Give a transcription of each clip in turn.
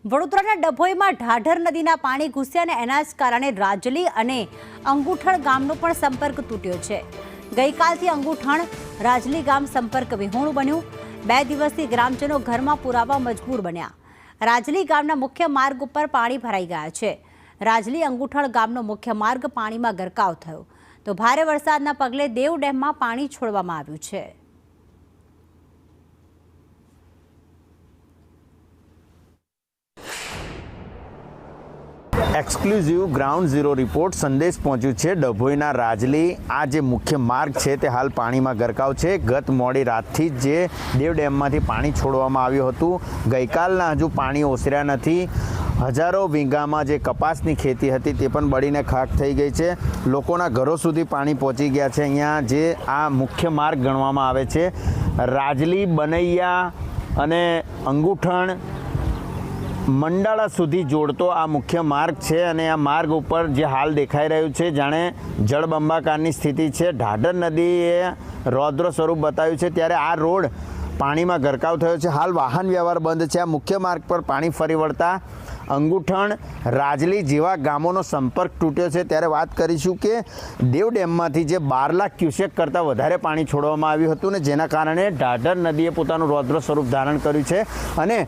વડોદરાના ડભોઈમાં ઢાઢર નદીના પાણી ઘૂસ્યા અને એના જ કારણે રાજલી અને અંગુઠણ ગામનો પણ સંપર્ક તૂટ્યો છે। ગઈકાલથી અંગુઠણ રાજલી ગામ સંપર્ક વિહોણું બન્યું। 2 દિવસથી ગ્રામજનો ઘરમાં પુરાવા મજબૂર બન્યા। રાજલી ગામના મુખ્ય માર્ગ ઉપર પાણી ભરાઈ ગયા છે। રાજલી અંગુઠણ ગામનો મુખ્ય માર્ગ પાણીમાં ગરકાવ થયો તો ભારે વરસાદના પગલે દેવ ડેમમાં પાણી છોડવામાં આવ્યું છે। एक्सक्लूसिव ग्राउंड जीरो रिपोर्ट संदेश पहुंच्यु है। डभोईना राजली आ जे मुख्य मार्ग है ते हाल पानी में गरकाव है। गत मोडी रातथी जे देव डेम में पानी छोड़वामां आव्युं हतुं। गईकालना हजू पानी ओसर्या नथी। हजारों वीघा में जे कपासनी खेती हती ते पण बळीने खाक थई गई है। लोकोना घरों सुधी पानी पहोंची गया है। अहींया जे आ मुख्य मार्ग गणवामां आवे छे राजली बनैया अने अंगुठण मंडाला सुधी जोड़तो आ मुख्य मार्ग है। अने आ मार्ग पर जे हाल देखाई रह्युं छे जाणे जलबंबाकारनी स्थिति है। ढाढर नदीए रौद्र स्वरूप बताव्युं छे त्यारे आ रोड पानी में गरकाव थयो छे। हाल वाहन व्यवहार बंध है। आ मुख्य मार्ग पर पानी फरी वळता अंगुठण राजली जेवा गामोनो संपर्क तूट्यो छे। त्यारे वात करीशुं के देव डेममांथी जे 12 लाख क्यूसेक करता वधारे पाणी छोड़वामां आव्युं हतुं ने जेना कारणे ढाढर नदीए पोतानुं रौद्र स्वरूप धारण कर्युं छे अने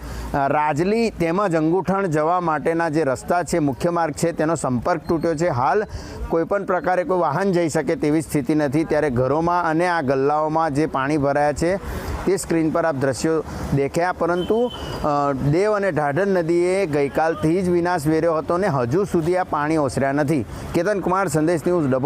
राजली तेमज अंगुठण जवा माटेना जे रस्ता छे मुख्य मार्ग छे तेनो संपर्क तूट्यो छे। हाल कोईपण प्रकारे कोई वाहन जई शके तेवी स्थिति नथी। त्यारे घरोमां अने आ गल्लाओमां जे पाणी भराया छे ते स्क्रीन पर आप दृश्यों देख्या। परंतु देव अने ढाढर नदीए गईकालथी ज विनाश वेर्यो हतो ने हजू सुधी आ पाणी ओसर्या नथी। केतन कुमार, संदेश न्यूज, डभोई।